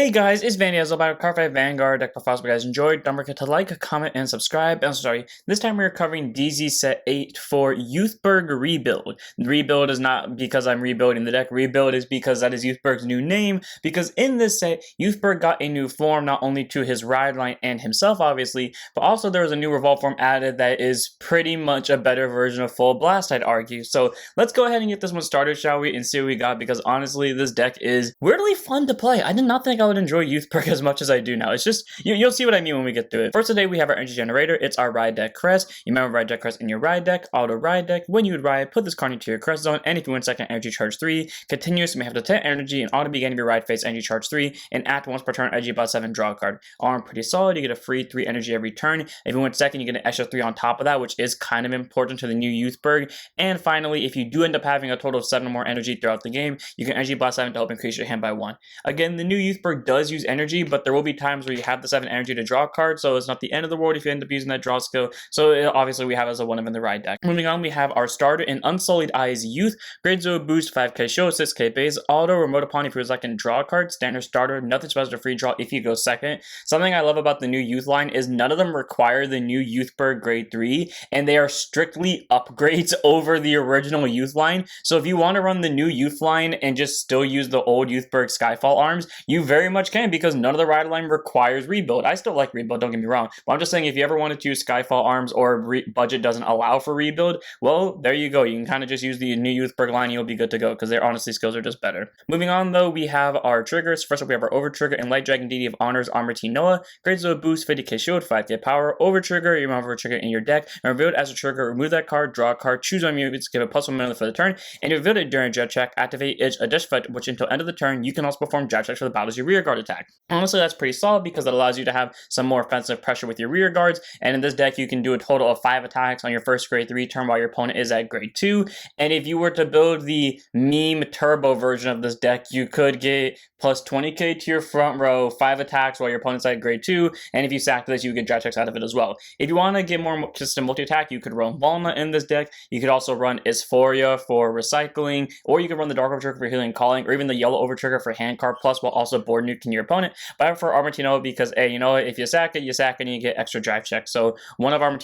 Hey guys, it's Vanny as about Card 5 Vanguard deck profiles. If you guys enjoyed, don't forget to like, comment, and subscribe. I'm sorry, this time we're covering DZ set 8 for Youthberk Rebuild. Rebuild is not because I'm rebuilding the deck, rebuild is because that is Youthberk's new name, because in this set, Youthberk got a new form not only to his ride line and himself obviously, but also there was a new revolve form added that is pretty much a better version of Full Blast, I'd argue. So let's go ahead and get this one started, shall we, and see what we got, because honestly, this deck is weirdly fun to play. I did not think I would enjoy Youthberk as much as I do now. It's just, you'll see what I mean when we get through it. First today, we have our energy generator. It's our ride deck crest. You remember ride deck crest in your ride deck, auto ride deck. When you would ride, put this card into your crest zone, and if you win second, energy charge 3. Continuous, you may have to 10 energy, and auto beginning of your ride phase, energy charge 3, and act once per turn, energy about 7, draw a card. Arm pretty solid, you get a free 3 energy every turn. If you win second, you get an extra 3 on top of that, which is kind of important to the new Youthberk. And finally, if you do end up having a total of 7 more energy throughout the game, you can energy blast 7 to help increase your hand by 1. Again, the new Youthberk does use energy, but there will be times where you have the 7 energy to draw a card, so it's not the end of the world if you end up using that draw skill. So obviously we have as a 1 of in the ride deck. Moving on, we have our starter in Unsullied Eyes Youth. Grade 0 boost, 5k show, 6k base, auto, remote opponent if he was like in draw a card, standard starter, nothing special to free draw if you go second. Something I love about the new youth line is none of them require the new Youthberk grade 3, and they are strictly upgrades over the original youth line. So if you want to run the new youth line and just still use the old Youthberk Skyfall arms, you very much can, because none of the ride line requires rebuild. I still like rebuild, don't get me wrong, but I'm just saying if you ever wanted to use Skyfall arms or budget doesn't allow for rebuild, well, there you go. You can kind of just use the new Youthberk line and you'll be good to go, because their honestly skills are just better. Moving on though, we have our triggers. First up, we have our over trigger and Light Dragon Deity of Honors Armor T Noah. Grade 0 boost, 50k shield, 5k power. Over trigger, you remove over trigger in your deck, and reveal it as a trigger, remove that card, draw a card, choose one mutants, give it +1 minute for the turn, and you reveal it during a jet check, activate a dash effect, which until end of the turn, you can also perform jet checks for the battles your rear guard attack. Honestly, that's pretty solid because it allows you to have some more offensive pressure with your rear guards, and in this deck, you can do a total of 5 attacks on your first grade 3 turn while your opponent is at grade 2, and if you were to build the meme turbo version of this deck, you could get plus 20k to your front row, 5 attacks while your opponent's at grade 2, and if you sack this, you get jet checks out of it as well. If you want to get more consistent multi-attack, you could run Walnut in this deck. You could also run Isphoria for recycling, or you could run the Dark Overtrigger for healing and calling, or even the Yellow Overtrigger for hand card plus while also board nuking your opponent. But I prefer Armor because, hey, you know what, if you sack it, and you get extra drive checks. So 1 of Armor.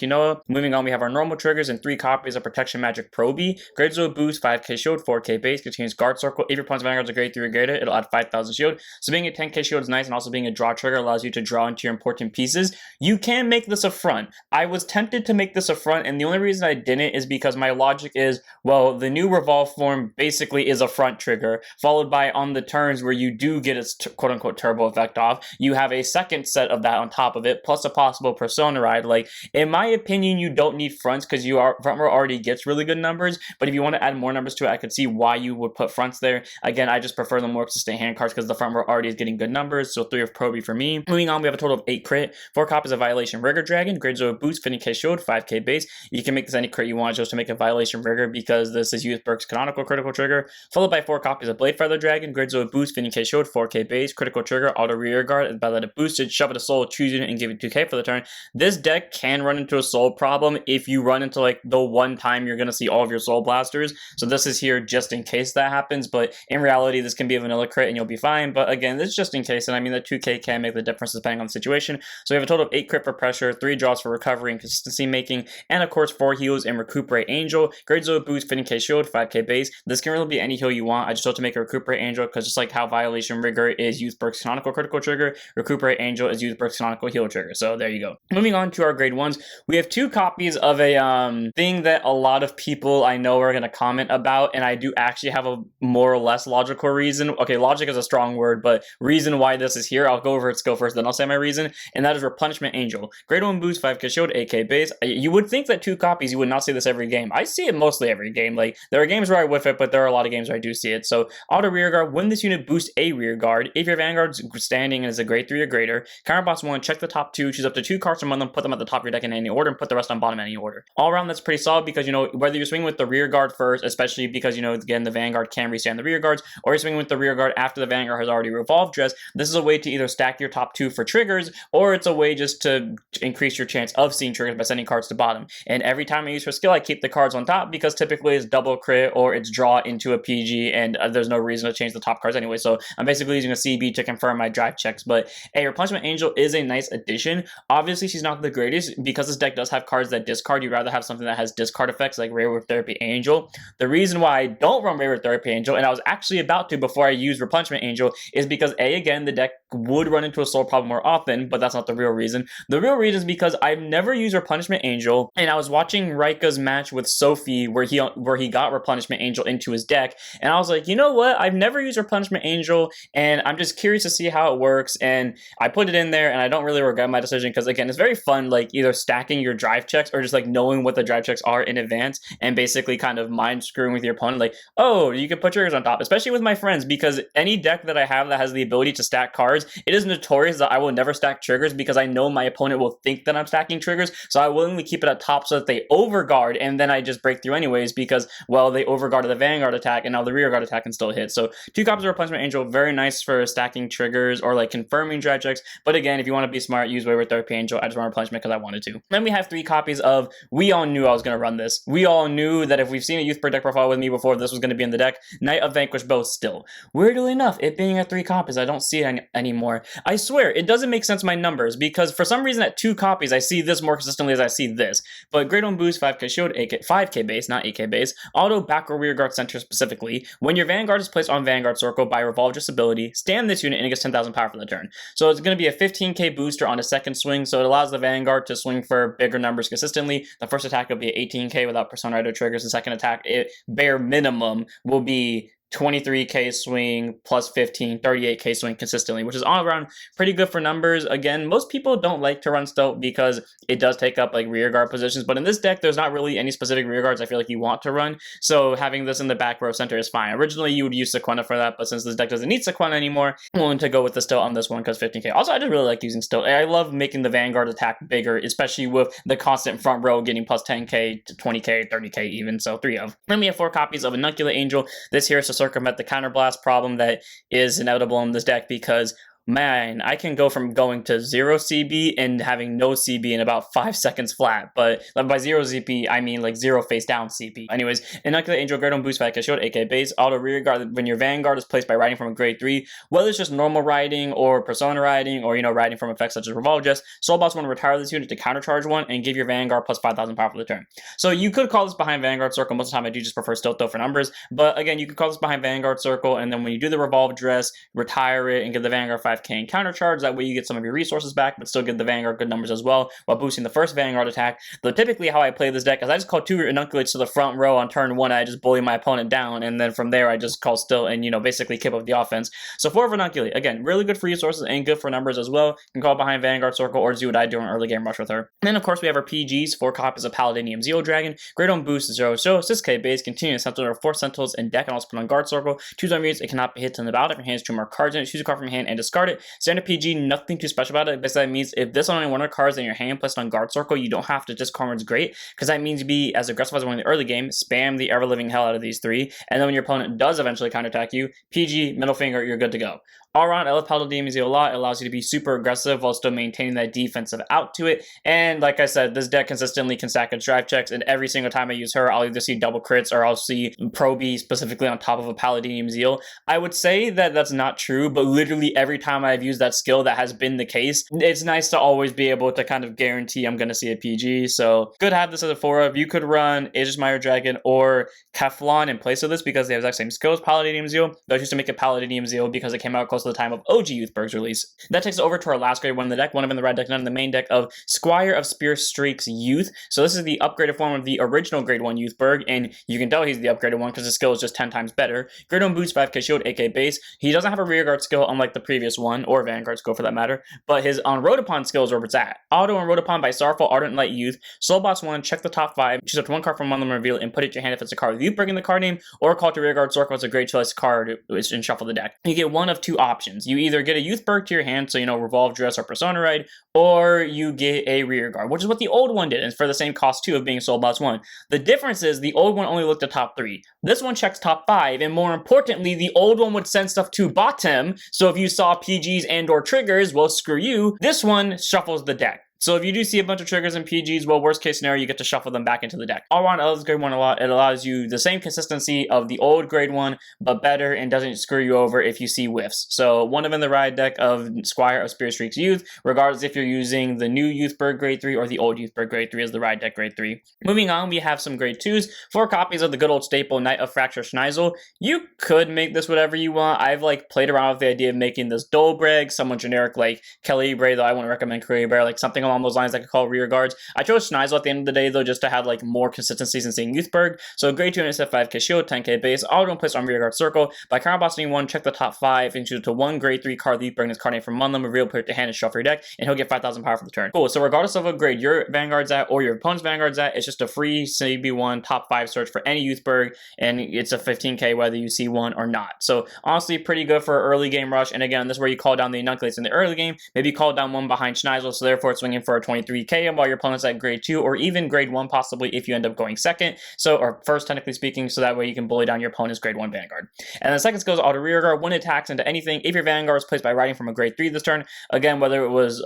Moving on, we have our normal triggers and 3 copies of Protection Magic Proby. Grade 0 boost, 5k shield, 4k base, contains Guard Circle. If your opponent's Vanguard's a grade 3 or greater, it'll add 5,000 shield. So being a 10k shield is nice, and also being a draw trigger allows you to draw into your important pieces. You can make this a front. I was tempted to make this a front, and the only reason I didn't is because my logic is, well, the new revolve form basically is a front trigger, followed by on the turns where you do get its quote-unquote turbo effect off, you have a second set of that on top of it, plus a possible persona ride. Like, in my opinion, you don't need fronts because front row already gets really good numbers, but if you want to add more numbers to it, I could see why you would put fronts there. Again, I just prefer the more consistent hand cards because the front row already is getting good numbers, so 3 of Proby for me. Moving on, we have a total of 8 crit, 4 copies of Violation Rigor Dragon, grade 0 boost, 50k shield, 5k base. You can make this any crit you want just to make a Violation Rigor because this is Youthberk's canonical critical trigger, followed by 4 copies of Blade Feather Dragon, grade 0 boost, 50k shield, 4k base, critical trigger, auto rear guard, and by let it boosted, shove it a soul, choose it, and give it 2k for the turn. This deck can run into a soul problem if you run into like the one time you're going to see all of your soul blasters, so this is here just in case that happens, but in reality this can be a vanilla crit and you'll be fine, but again, this is just in case, and I mean the 2k can make the difference depending on the situation. So we have a total of 8 crit for pressure, 3 draws for recovery and consistency making, and of course 4 heals and Recuperate Angel, grade 0 boost, 50k shield, 5k base. This can really be any heal you want. I just have to make a Recuperate Angel because just like how Violation Rigor is Youthberk's canonical critical trigger, Recuperate Angel is Youthberk's canonical heal trigger, so there you go. Moving on to our grade 1s, we have 2 copies of a thing that a lot of people I know are going to comment about, and I do actually have a more or less logical reason. Okay, logic is a strong word, but reason why this is here, I'll go over its skill first, then I'll say my reason, and that is Replenishment Angel. Grade 1 boost, 5k shield, 8k base. You would think that 2 copies, you would not see this every game. I see it mostly every game. Like, there are games where I whiff it, but there are a lot of games where I do see it. So, auto rear guard, when this unit boosts a rear guard, if your Vanguard's standing and is a grade 3 or greater, counterboss 1, check the top 2, choose up to 2 cards from them, put them at the top of your deck in any order, and put the rest on bottom in any order. All around, that's pretty solid because, you know, whether you're swinging with the rear guard first, especially because, you know, again, the Vanguard can restand the rear guards, or you're swinging with the rear guard after the Vanguard has already revolved dressed, this is a way to either stack your top 2 for triggers, or it's a way just to increase your chance of seeing triggers by sending cards to bottom. And every time I use her skill, I keep the cards on top because typically it's double crit or it's draw into a PG, and there's no reason to change the top cards anyway. So I'm basically using a CB PG to confirm my drive checks. But a Replenishment Angel is a nice addition. Obviously, she's not the greatest because this deck does have cards that discard. You'd rather have something that has discard effects like Rare Therapy Angel. The reason why I don't run Rare Therapy Angel, and I was actually about to before I used Replenishment Angel, is because again, the deck would run into a soul problem more often, but that's not the real reason. The real reason is because I've never used Replenishment Angel, and I was watching Raika's match with Sophie where he got Replenishment Angel into his deck, and I was like, you know what? I've never used Replenishment Angel, and I'm just curious to see how it works, and I put it in there, and I don't really regret my decision because again, it's very fun, like either stacking your drive checks or just like knowing what the drive checks are in advance and basically kind of mind screwing with your opponent. Like, oh, you can put triggers on top, especially with my friends, because any deck that I have that has the ability to stack cards, it is notorious that I will never stack triggers because I know my opponent will think that I'm stacking triggers, so I willingly keep it at top so that they overguard, and then I just break through anyways because, well, they overguarded the Vanguard attack, and now the rearguard attack can still hit. So 2 copies of Replenishment Angel, very nice for stacking triggers or like confirming drive checks, but again, if you want to be smart, use Wayward Therapy Angel. I just want Replenishment because I wanted to. Then we have 3 copies of, we all knew I was going to run this. We all knew that if we've seen a Youthberk deck profile with me before, this was going to be in the deck. Knight of Vanquished Bow still. Weirdly enough, it being at 3 copies, I don't see it anymore. I swear, it doesn't make sense my numbers, because for some reason at 2 copies, I see this more consistently as I see this. But Great Old Boost, 5k shield, 5k base, not 8k base, auto back or rear guard center specifically. When your Vanguard is placed on Vanguard Circle by Revolve Just ability, stand this unit and it gets 10,000 power for the turn. So it's going to be a 15k booster on a second swing, so it allows the Vanguard to swing for bigger numbers consistently. The first attack will be 18k without Persona Rider triggers. The second attack, bare minimum, will be 23k swing plus 15, 38k swing consistently, which is all around pretty good for numbers. Again, most people don't like to run Stoat because it does take up like rear guard positions, but in this deck, there's not really any specific rear guards I feel like you want to run, so having this in the back row center is fine. Originally, you would use Sequena for that, but since this deck doesn't need Sequena anymore, I'm willing to go with the Stoat on this one because 15k. Also, I just really like using Stoat. I love making the Vanguard attack bigger, especially with the constant front row getting plus 10k to 20k, 30k even, so 3 of. Then we have 4 copies of Innoculate Angel. This here is to circumvent the counterblast problem that is inevitable in this deck because, man, I can go from going to 0 CB and having no CB in about 5 seconds flat. But by 0 CB, I mean like 0 face down CB. Anyways, Innoculate Angel, Great on Boost 5k shield, 8k base, auto rear guard when your Vanguard is placed by riding from a grade 3, whether it's just normal riding or Persona riding or, you know, riding from effects such as Revolve Just, Soul Boss want to retire this unit to countercharge one and give your Vanguard plus 5,000 power for the turn. So you could call this behind Vanguard Circle. Most of the time I do just prefer Stilt though for numbers. But again, you could call this behind Vanguard Circle, and then when you do the Revolve Dress, retire it and give the Vanguard 5k and countercharge. That way you get some of your resources back, but still give the Vanguard good numbers as well, while boosting the first Vanguard attack. Though typically how I play this deck is I just call 2 Inoculates to the front row on turn 1, and I just bully my opponent down, and then from there I just call Still and, you know, basically keep up the offense. So 4 of Inoculate, again, really good for resources and good for numbers as well. You can call behind Vanguard Circle or do what I do in early game rush with her. And then of course we have our PGs, 4 copies of Paladinium Zeo Dragon, Great on Boost 0 6k base, continuous Sentinel, 4 Sentinels in deck, and also put on Guard Circle. Choose on mutes, it cannot be hit in the battle. If your hands 2 more cards in it, choose a card from your hand and discard it. Standard PG, nothing too special about it. Basically that means if this on only one of the cards in your hand placed on Guard Circle, you don't have to discard it's great, because that means you be as aggressive as one in the early game, spam the ever living hell out of these 3, and then when your opponent does eventually counterattack you, PG, middle finger, you're good to go. All around, I love Paladinium Zeo a lot. It allows you to be super aggressive while still maintaining that defensive out to it. And like I said, this deck consistently can stack its drive checks, and every single time I use her, I'll either see double crits or I'll see Pro B specifically on top of a Paladinium Zeo. I would say that that's not true, but literally every time I've used that skill, that has been the case. It's nice to always be able to kind of guarantee I'm going to see a PG. So good to have this as a 4 of. You could run Aegis Meyer Dragon or Keflon in place of this because they have the exact same skills, Paladinium Zeo. Though I used to make it Paladinium Zeo because it came out close to the time of OG Youthberk's release. That takes us over to our last grade one in the deck, one of in the red deck, none in the main deck, of Squire of Spear Streaks Youth. So this is the upgraded form of the original grade 1 Youthberk, and you can tell he's the upgraded one because his skill is just 10 times better. Grade 1 boost, 5k shield, 8k base. He doesn't have a rear guard skill unlike the previous one, or Vanguard skill for that matter, but his on Rotapon skill is where it's at. Auto on Rotapon by Sorrowful Ardent Light Youth. Soulbox 1, check the top 5, choose up to 1 card from one of them, reveal it, and put it in your hand if it's a card with Youthberk in the card name, or call to rear guard circle. It's a great choice card and shuffle the deck. You get one of 2 options. You either get a Youthberk to your hand, so you know, Revolve Dress or Persona Ride, or you get a rear guard, which is what the old one did, and it's for the same cost too of being Soulbox 1. The difference is the old one only looked at top 3. This one checks top 5, and more importantly, the old one would send stuff to bottom, so if you saw PGs and or triggers, well, screw you. This one shuffles the deck. So if you do see a bunch of triggers and PGs, well, worst case scenario, you get to shuffle them back into the deck. All around, I love this grade 1 a lot. It allows you the same consistency of the old grade 1, but better, and doesn't screw you over if you see whiffs. So one of in the ride deck of Squire of Spirit Streaks Youth, regardless if you're using the new Youthberk grade 3 or the old Youthberk grade 3 as the ride deck grade 3. Moving on, we have some grade 2s, 4 copies of the good old staple Knight of Fracture Schneisel. You could make this whatever you want. I've played around with the idea of making this Dolbreg, someone generic like Calibre, though I wouldn't recommend Calibre, like something along those lines that I could call rear guards. I chose Schneisel at the end of the day though, just to have more consistency since seeing Youthberg. So grade 2 NSF 5k shield, 10k base, auto and place on rear guard circle. By counter bossing 1, check the top 5 and choose it to 1 grade 3 card Youthberg and his card name from Munlam, reveal, put it to hand and shuffle your deck, and he'll get 5,000 power for the turn. Cool, so regardless of what grade your Vanguard's at or your opponent's Vanguard's at, it's just a free CB1 top 5 search for any Youthberg, and it's a 15k whether you see one or not. So honestly, pretty good for early game rush. And again, this is where you call down the Enunculates in the early game. Maybe call down one behind Schneisel, so therefore it's swinging for a 23k while your opponent's at grade 2 or even grade 1 possibly if you end up going second, so or first technically speaking, so that way you can bully down your opponent's grade 1 Vanguard. And the second skill is auto rear guard. When it attacks into anything, if your Vanguard is placed by riding from a grade 3 this turn, again, whether it was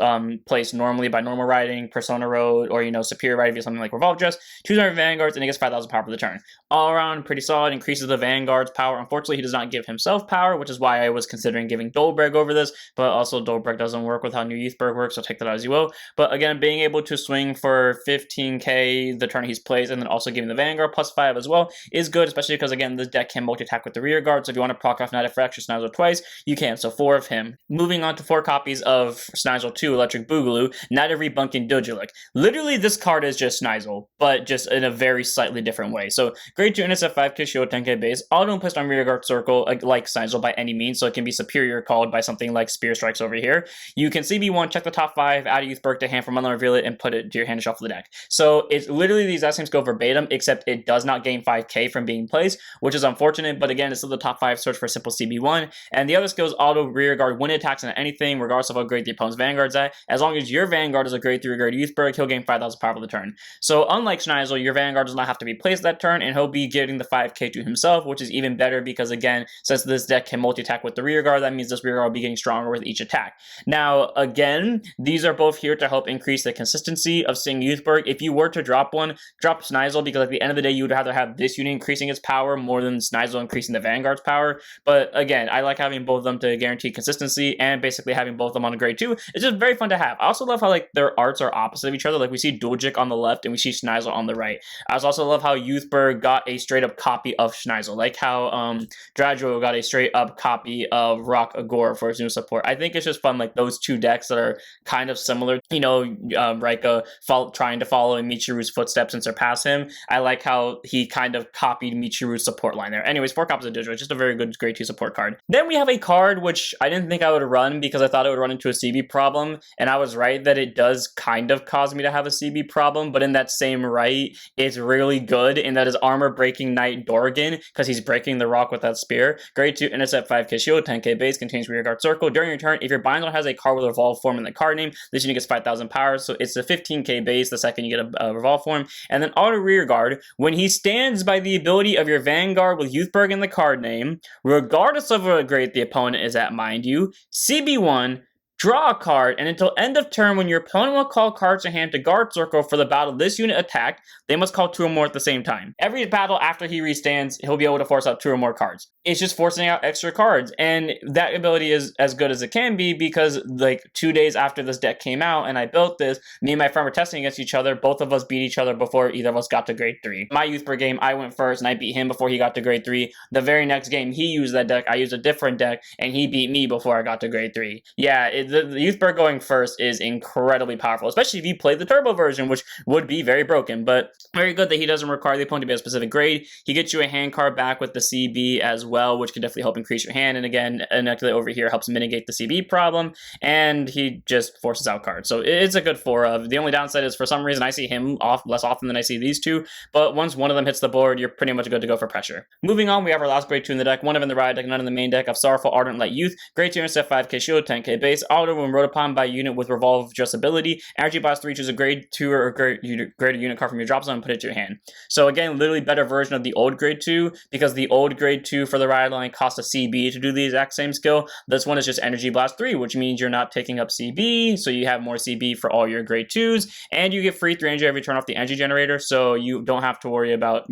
placed normally by normal riding, Persona Road, or superior riding via something like Revolve Dress, choose our Vanguards and he gets 5,000 power for the turn. All around, pretty solid, increases the Vanguard's power. Unfortunately, he does not give himself power, which is why I was considering giving Dolbreg over this, but also Dolbreg doesn't work with how new Youthberg works, so take that as you will. But again, being able to swing for 15k the turn he's plays, and then also giving the Vanguard +5 as well is good, especially because, again, this deck can multi-attack with the rear guard, so if you want to proc off Knight of Fracture Schneisel twice, you can, so 4 of him. Moving on to 4 copies of Schneisel 2, Electric Boogaloo, Knight of Rebunking Dujulik. Literally, this card is just Schneisel, but just in a very slightly different way. So, grade 2 NSF 5k shield, 10k base, auto placed on rear guard circle, like Schneisel by any means, so it can be superior called by something like Spear Strikes over here. You can CB1, check the top 5, add a Youthberk to hand from Unlearn, reveal it, and put it to your hand to shuffle the deck. So, it's literally these exact same go verbatim, except it does not gain 5k from being placed, which is unfortunate, but again, it's still the top 5 search for simple CB1. And the other skill is auto rear guard when it attacks into anything, regardless of what grade the opponent's Vanguard's at. As long as your Vanguard is a grade 3 grade Youthberg, he'll gain 5,000 power for the turn. So unlike Schneisel, your Vanguard does not have to be placed that turn, and he'll be getting the 5k to himself, which is even better because, again, since this deck can multi-attack with the rear guard, that means this rear guard will be getting stronger with each attack. Now, again, these are both here to help increase the consistency of seeing Youthberg. If you were to drop one, drop Schneisel, because at the end of the day, you would rather have this unit increasing its power more than Schneisel increasing the Vanguard's power. But again, I like having both of them to guarantee consistency, and basically having both of them on a grade 2. It's just very fun to have. I also love how their arts are opposite of each other. We see Duljik on the left and we see Schneisel on the right. I also love how Youthberg got a straight up copy of Schneisel, like how Dradro got a straight up copy of Rock Agora for his new support. I think it's just fun, those two decks that are kind of similar. Rika trying to follow in Michiru's footsteps and surpass him. I like how he kind of copied Michiru's support line there. Anyways, 4 copies of Didra, just a very good grade 2 support card. Then we have a card which I didn't think I would run because I thought it would run into a CB problem, and I was right that it does kind of cause me to have a CB problem, but in that same right, it's really good, and that is Armor Breaking Knight Dorgan, because he's breaking the rock with that spear. Grade 2 Intercept 5k shield, 10k base, contains rear guard circle. During your turn, if your binder has a card with a revolve form in the card name, this unit gets 5,000 power, so it's a 15k base the second you get a revolve form. And then auto rear guard, when he stands by the ability of your Vanguard with Youthberg in the card name, regardless of what grade the opponent is at, mind you, CB1, draw a card, and until end of turn, when your opponent will call cards to hand to guard circle for the battle this unit attacked, they must call 2 or more at the same time. Every battle after he restands, he'll be able to force out 2 or more cards. It's just forcing out extra cards, and that ability is as good as it can be because 2 days after this deck came out and I built this, me and my friend were testing against each other. Both of us beat each other before either of us got to grade 3. My Youthberg game, I went first and I beat him before he got to grade 3. The very next game, he used that deck, I used a different deck, and he beat me before I got to grade 3. Yeah, the Youthberg going first is incredibly powerful, especially if you play the turbo version, which would be very broken, but very good that he doesn't require the opponent to be a specific grade. He gets you a hand card back with the CB as well, which can definitely help increase your hand, and again, Enuculate over here helps mitigate the CB problem, and he just forces out cards. So it's a good 4 of. The only downside is for some reason I see him off less often than I see these two, but once one of them hits the board, you're pretty much good to go for pressure. Moving on, we have our last grade 2 in the deck, one of in the ride deck, none in the main deck of Sorrowful Ardent Light Youth, grade 2 Intercept 5k shield, 10k base, auto when wrote upon by a unit with Revolve Just ability. Energy Blast 3, choose a grade 2 or greater unit card from your drop zone and put it to your hand. So again, literally better version of the old grade 2, because the old grade 2 for the ride line cost a CB to do the exact same skill. This one is just Energy Blast 3, which means you're not taking up CB, so you have more CB for all your grade 2s, and you get free 3 energy every turn off the energy generator, so you don't have to worry about,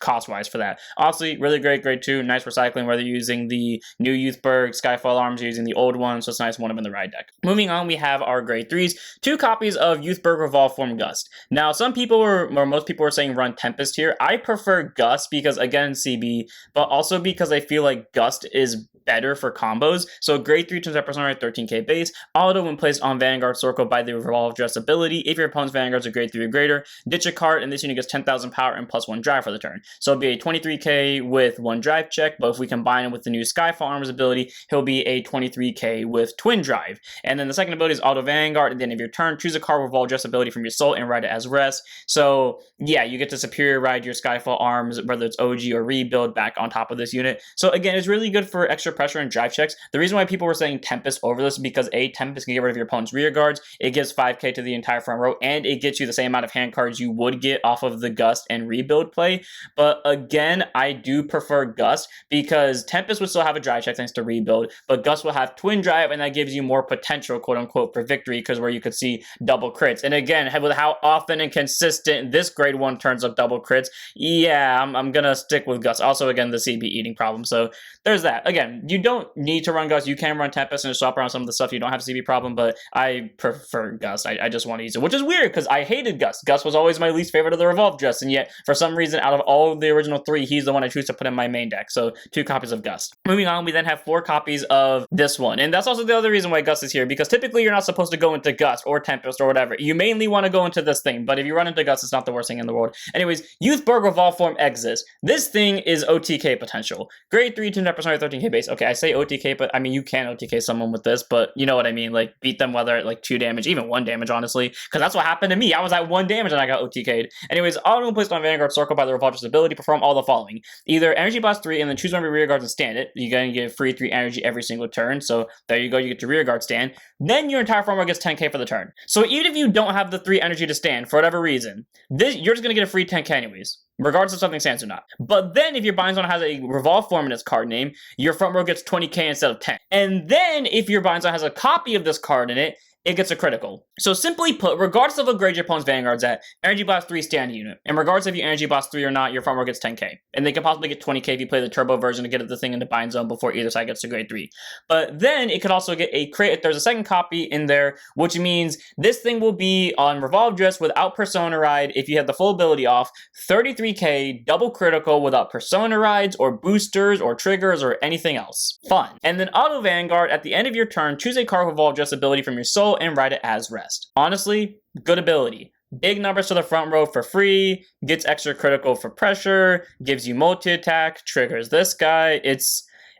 cost-wise for that. Honestly, really great grade 2, nice recycling, whether you're using the new Youthberk, Skyfall Arms, you're using the old one, so it's nice one of them in the ride deck. Moving on, we have our grade 3s, 2 copies of Youthberk Revolve Form Gust. Now, some people or most people are saying run Tempest here. I prefer Gust because, again, CB, but also because I feel like Gust is better for combos. So grade 3 turns out personality 13k base. Auto when placed on Vanguard Circle by the Revolve Dress ability. If your opponent's Vanguard's a grade 3 or greater, ditch a card, and this unit gets 10,000 power and +1 drive for the turn. So it'll be a 23k with 1 drive check, but if we combine it with the new Skyfall Arms ability, he'll be a 23k with twin drive. And then the second ability is Auto Vanguard. At the end of your turn, choose a card with Revolve Dress ability from your soul and ride it as rest. So yeah, you get to superior ride your Skyfall Arms, whether it's OG or rebuild, back on top of this unit. So again, it's really good for extra pressure and drive checks. The reason why people were saying Tempest over this is because A, Tempest can get rid of your opponent's rear guards, it gives 5k to the entire front row, and it gets you the same amount of hand cards you would get off of the Gust and rebuild play. But again, I do prefer Gust because Tempest would still have a drive check thanks to rebuild, but Gust will have twin drive, and that gives you more potential, quote unquote, for victory, because where you could see double crits. And again, with how often and consistent this grade 1 turns up double crits, yeah, I'm gonna stick with Gust. Also, again, the CB eating problem. So there's that. Again, you don't need to run Gust. You can run Tempest and just swap around some of the stuff. You don't have a CB problem, but I prefer Gust. I just want to use it, which is weird because I hated Gust. Gust was always my least favorite of the Revolve Dress, and yet for some reason, out of all of the original 3, he's the one I choose to put in my main deck. So 2 copies of Gust. Moving on, we then have 4 copies of this one, and that's also the other reason why Gust is here, because typically you're not supposed to go into Gust or Tempest or whatever. You mainly want to go into this thing, but if you run into Gust, it's not the worst thing in the world. Anyways, Youthberk Revolve Form Exist. This thing is OTK potential. Grade 3 to personality 13k base. Okay, I say OTK, but I mean, you can OTK someone with this, but you know what I mean, like beat them whether at like 2 damage, even 1 damage, honestly, because that's what happened to me. I was at 1 damage and I got OTK'd. Anyways, auto when placed on Vanguard Circle by the Revolve Dress ability, perform all the following. Either Energy Blast 3 and then choose one of your rear guards and stand it. You're going to get free 3 energy every single turn, so there you go, you get your rear guard stand. Then your entire front row gets 10k for the turn. So even if you don't have the 3 energy to stand, for whatever reason, you're just going to get a free 10k anyways, regardless if something stands or not. But then if your bind zone has a Revolve form in its card name, your front row gets 20k instead of 10. And then if your bind zone has a copy of this card in it, it gets a critical. So simply put, regardless of what grade your opponent's Vanguard's at, Energy Blast 3 stand unit. And regardless if you Energy Blast 3 or not, your front row gets 10k. And they can possibly get 20k if you play the turbo version to get the thing into bind zone before either side gets to grade 3. But then it could also get a crit if there's a second copy in there, which means this thing will be on Revolve Dress without Persona Ride if you have the full ability off, 33k, double critical without Persona Rides or boosters or triggers or anything else. Fun. And then Auto Vanguard, at the end of your turn, choose a card with Revolve Dress ability from your soul and ride it as rest. Honestly, good ability. Big numbers to the front row for free, gets extra critical for pressure, gives you multi-attack, triggers this guy.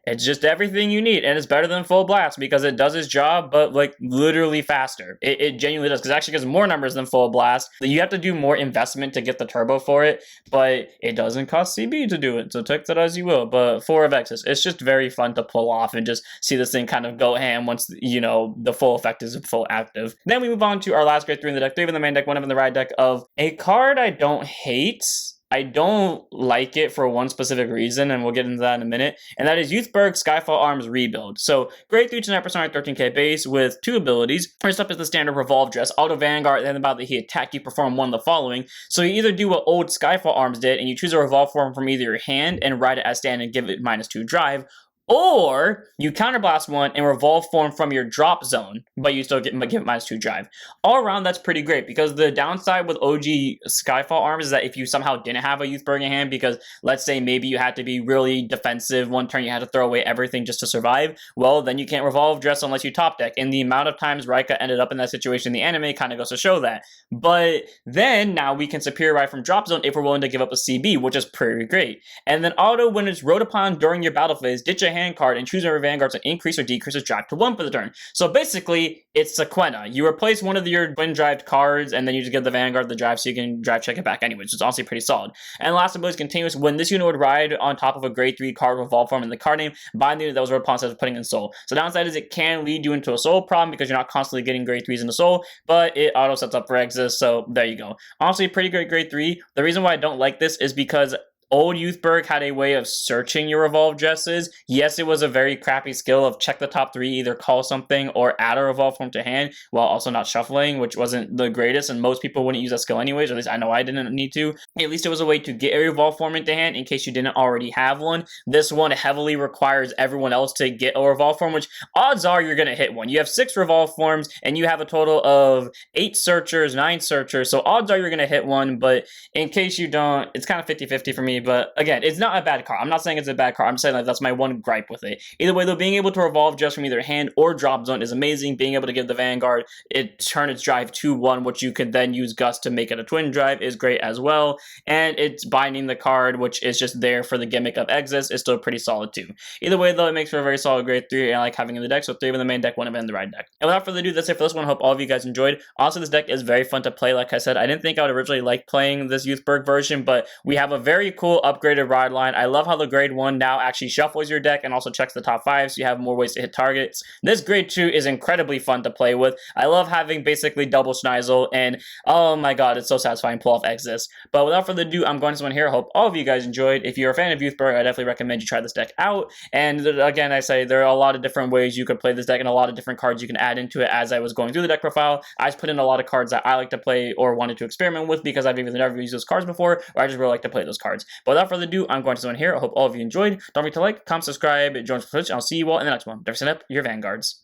It's just everything you need, and it's better than full blast because it does its job, but like literally faster. It genuinely does, because it actually gets more numbers than full blast. You have to do more investment to get the turbo for it, but it doesn't cost CB to do it, so take that as you will. But 4 of Exis, it's just very fun to pull off and just see this thing kind of go ham once, you know, the full effect is full active. Then we move on to our last grade 3 in the deck, 3 in the main deck, 1 in the ride deck of a card I don't hate. I don't like it for one specific reason, and we'll get into that in a minute, and that is Youthberk Skyfall Arms Rebuild. So, grade 3 to 9% 13k base with 2 abilities. First up is the standard Revolve Dress, Auto Vanguard, then about the he attack, you perform one of the following. So you either do what old Skyfall Arms did, and you choose a Revolve form from either your hand and ride it as stand and give it -2 drive, or you counterblast one and Revolve form from your drop zone, but you still give it -2 drive. All around, that's pretty great, because the downside with OG Skyfall Arms is that if you somehow didn't have a Youthberk in hand, because let's say maybe you had to be really defensive one turn, you had to throw away everything just to survive, well, then you can't Revolve Dress unless you top deck. And the amount of times Rika ended up in that situation in the anime kind of goes to show that. But then now we can superior ride from drop zone if we're willing to give up a CB, which is pretty great. And then auto, when it's rode upon during your battle phase, ditch a hand card and choose your vanguards and increase or decrease its drive to 1 for the turn. So basically, it's Sequena. You replace one of your twin-drived cards, and then you just give the vanguard the drive so you can drive check it back anyway, which is honestly pretty solid. And last ability is continuous. When this unit would ride on top of a grade 3 card with evolve form in the card name, bind the unit that was responsive to putting in soul. So downside is it can lead you into a soul problem because you're not constantly getting grade 3s into soul, but it auto sets up for Exodus, so there you go. Honestly, pretty great grade 3. The reason why I don't like this is because old Youthberk had a way of searching your evolved dresses. Yes, it was a very crappy skill of check the top 3, either call something or add a evolve form to hand, while also not shuffling, which wasn't the greatest, and most people wouldn't use that skill anyways, or at least I know I didn't need to. At least it was a way to get a evolve form into hand in case you didn't already have one. This one heavily requires everyone else to get a revolve form, which odds are you're going to hit one. You have 6 revolve forms, and you have a total of 8 searchers, 9 searchers, so odds are you're going to hit one, but in case you don't, it's kind of 50-50 for me. But again, it's not a bad card. I'm not saying it's a bad card. I'm saying like that's my one gripe with it. Either way, though, being able to revolve just from either hand or drop zone is amazing. Being able to give the Vanguard turn its drive to 1, which you could then use Gust to make it a twin drive, is great as well. And it's binding the card, which is just there for the gimmick of Exodus, is still pretty solid too. Either way, though, it makes for a very solid grade 3, and I like having in the deck. So 3 of in the main deck, 1 of it in the ride deck. And without further ado, that's it for this one. I hope all of you guys enjoyed. Also, this deck is very fun to play. Like I said, I didn't think I would originally like playing this Youthberk version, but we have a very cool upgraded ride line. I love how the grade 1 now actually shuffles your deck and also checks the top 5, so you have more ways to hit targets. This grade 2 is incredibly fun to play with. I love having basically double Schneisel, and oh my god, it's so satisfying to pull off Exodus. But without further ado, I'm going to this one here. I hope all of you guys enjoyed. If you're a fan of Youthberk, I definitely recommend you try this deck out. And again, I say there are a lot of different ways you could play this deck and a lot of different cards you can add into it. As I was going through the deck profile, I just put in a lot of cards that I like to play or wanted to experiment with because I've either never used those cards before or I just really like to play those cards. But without further ado, I'm going to this one here. I hope all of you enjoyed. Don't forget to like, comment, subscribe, join us for Twitch. I'll see you all in the next one. Never send up your Vanguards.